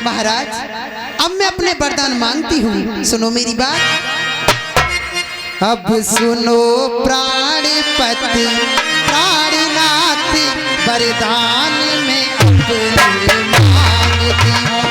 महाराज अब मैं अपने वरदान मांगती हूँ, सुनो मेरी बात। अब सुनो प्राणपति प्राणनाथ वरदान में अपने मांगती हूँ।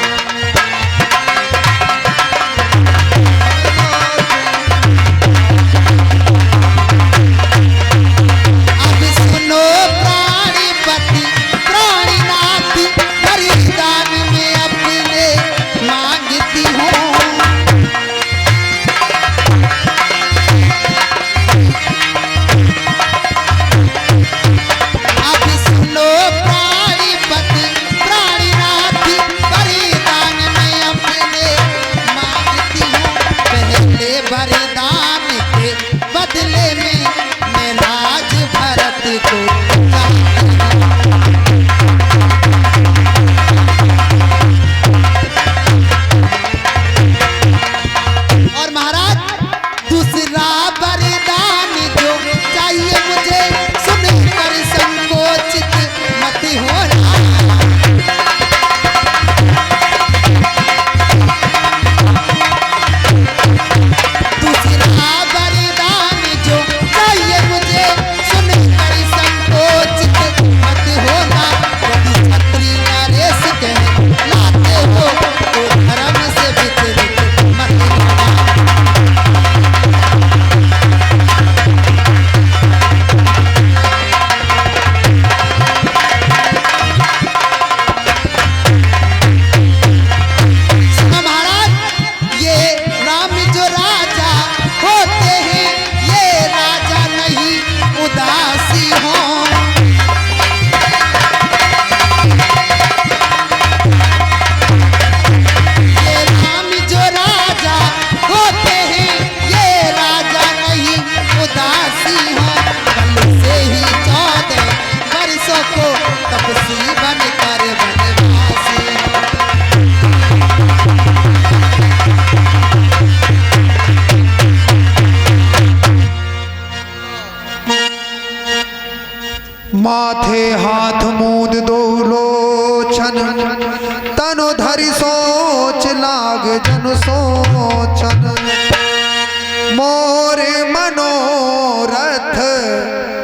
माथे हाथ मूद दो लोचन तनु धरि सोच लाग जन सोचन। मोर मनोरथ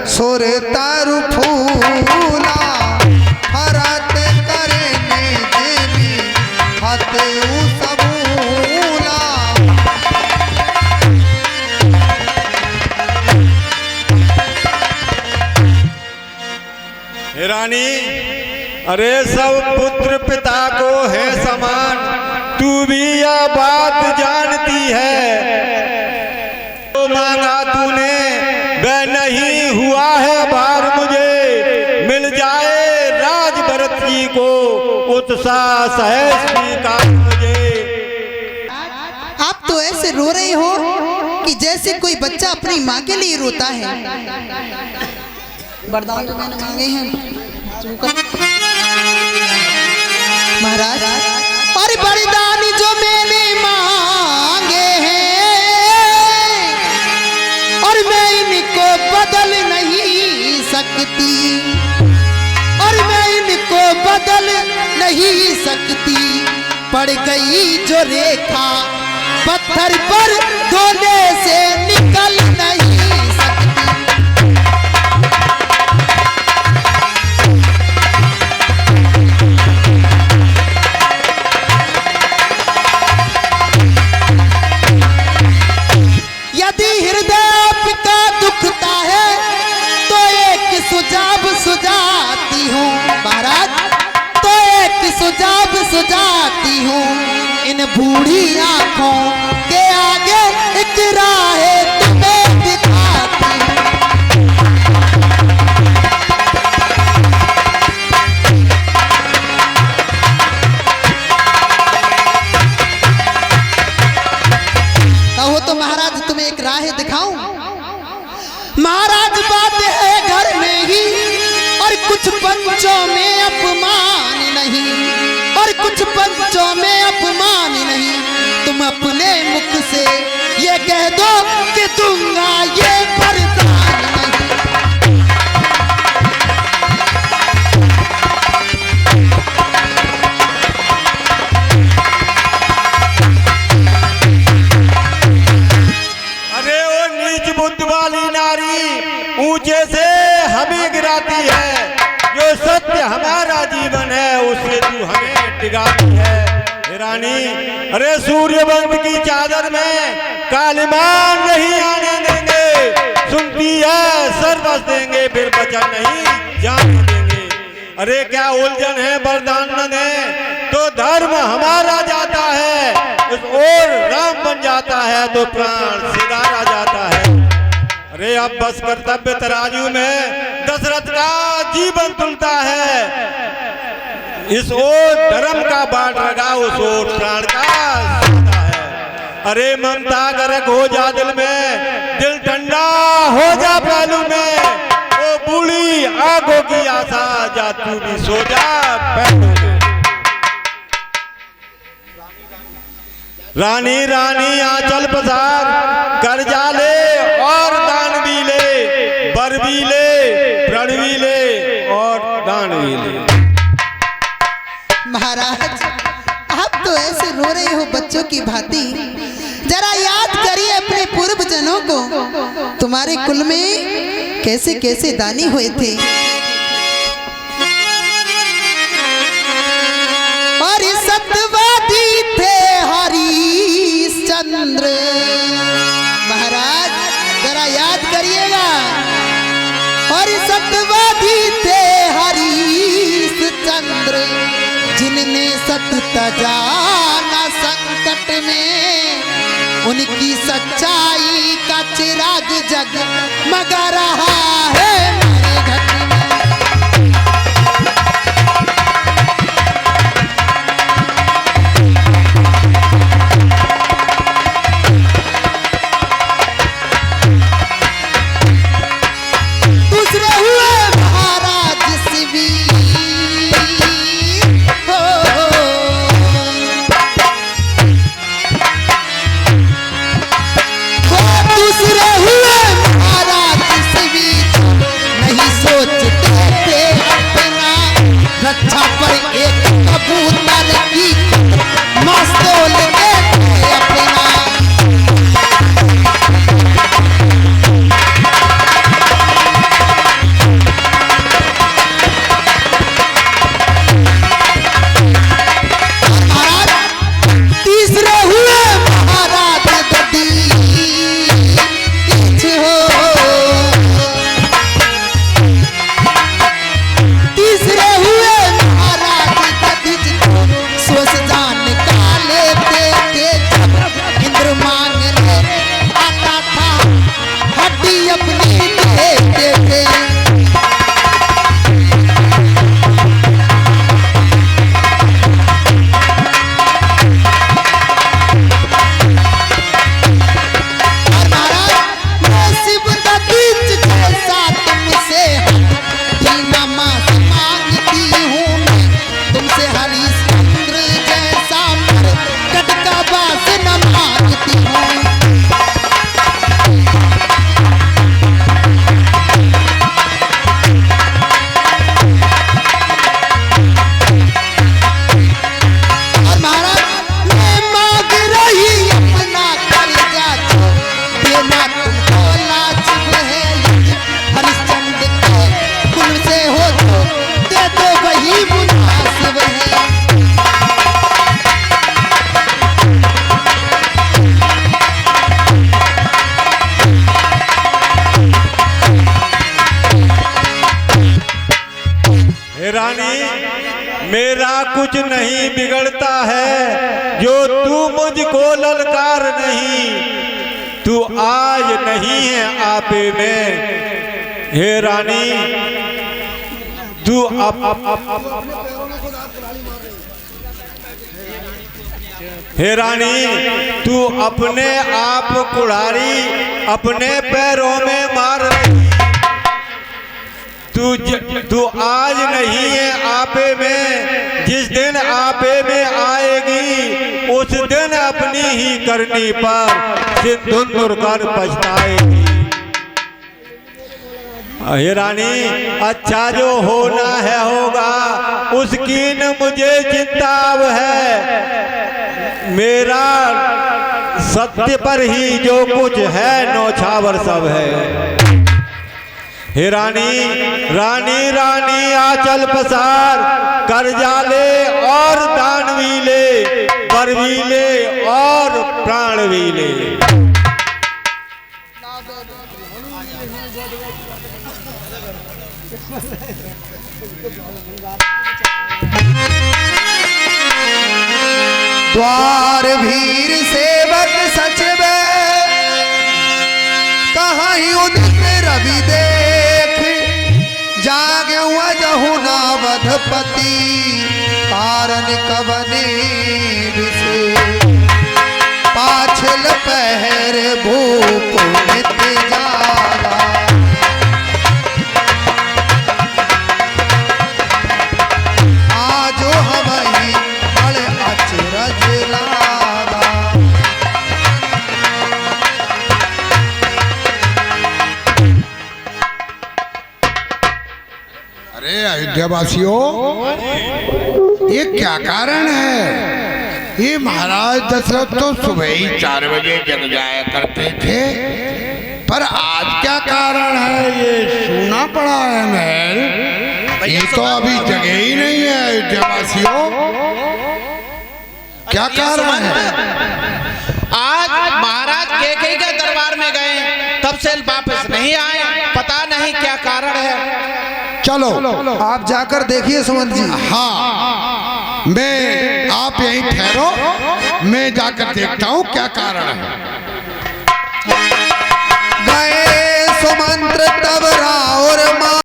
सुर तरु फूला हरत करने देवी हत सबूला। रानी, अरे सब पुत्र पिता को है समान, तू भी यह बात जानती है। तो मांगा तूने वह नहीं हुआ है भार, मुझे मिल जाए राज भरत जी को उत्साह सहज स्वीकार मुझे। आप तो ऐसे रो रहे हो कि जैसे कोई बच्चा अपनी माँ के लिए रोता है। वरदान जो मैंने मांगे हैं महाराज, और वरदान जो मैंने मांगे हैं और मैं इनको बदल नहीं सकती, और मैं इनको बदल नहीं सकती। पड़ गई जो रेखा पत्थर पर धोने से निकल नहीं सुझाती हूँ महाराज, तो एक सुझाव सुझाती हूँ। इन बूढ़ी आंखों के आगे एक राह तुम्हें दिखाती हूँ। कहो तो महाराज तुम्हें एक राह दिखाऊं। महाराज बात है घर में ही, और कुछ पंचों में अपमान नहीं, और कुछ पंचों में अपमान नहीं। तुम अपने मुख से ये कह दो कि दूंगा ये वरदान नहीं। बिगाड़ी है। हे रानी, अरे सूर्यवंश की चादर में कालीमान नहीं आने देंगे। सुनती है सर बस देंगे, फिर वचन नहीं जाने देंगे। अरे क्या उलझन है, वरदान न दें तो धर्म हमारा जाता है, और राम बन जाता है तो प्राण सिधारा जाता है। अरे अब बस कर्तव्य तराजू में दशरथ का जीवन तुलता है। इस ओर धर्म का बाट लगा, उस ओर प्राण का सोता है। अरे ममता गर्क हो जा दिल में, दिल ठंडा हो जा पहलू में। ओ बूढ़ी आंखों की आशा, जा तू भी सो जा पहलू में। रानी रानी आंचल पसार, कर्जा ले और दान भी ले, बर भी ले, प्रण भी ले और दान भी ले। महाराज, आप तो ऐसे रो रहे हो बच्चों की भांति। जरा याद करिए अपने पूर्व जनों को, तुम्हारे कुल में कैसे कैसे दानी हुए थे। और सत्यवादी थे हरिश्चंद्र। महाराज जरा याद करिएगा। और सत्यवादी थे हरिश्चंद्र, जिनने सत्य जाना संकट में, उनकी सच्चाई का चिराग जगमगा रहा है मेरे घट में। दूसरे हुए महाराज शिवीर, दूसरे हुए महाराज शिवीर, नहीं सोचते थे अपना रक्षा पर एक कबूतर की मस्तोल देते अपना। तीसरे हुए महाराज दधीच हो, तीसरे हुए महाराज दधीच, सोच जान का लेते थे जब इंद्र मांगने आता था, हड्डी अपनी देते थे। रानी, मेरा कुछ नहीं बिगड़ता है, जो तू मुझको ललकार नहीं। तू आज नहीं है आपे में। हे रानी, तू हे रानी, तू अपने आप कुल्हाड़ी अपने पैरों में मार रही। तू आज नहीं है आपे में, जिस दिन आपे में आएगी उस दिन अपनी ही करनी पर सिंदूर कर पछताएगी। हे रानी, अच्छा जो होना है होगा, उसकी न मुझे चिंता अब है। मेरा सत्य पर ही जो कुछ है नौछावर सब है। हे रानी, रानी रानी आंचल पसार, कर्जा ले और दान प्राण भी ले। द्वार भीर सेवक सचिव कहाँ ही उदित रवि देख जागे जहुना वधपति कारण कवने विशेष पाछल पहर भूप नित जाला आजो हमही बड़े अचरज लागा। अरे अयोध्या वासियों, ये क्या कारण है? ये महाराज दशरथ तो सुबह ही 4 बजे जग जाया करते थे, पर आज क्या कारण है? ये सूना पड़ा है महल, ये तो अभी जगह ही नहीं है। अयोध्या वासियों, क्या कारण है? आज महाराज कैकेयी के दरबार में गए, तब से वापस नहीं आए, पता नहीं क्या कारण है। चलो आप जाकर देखिए सुमंत जी। हाँ, मैं आप यहीं ठहरो, मैं जाकर देखता हूँ क्या कारण है। गए सुमंत्र तब राउर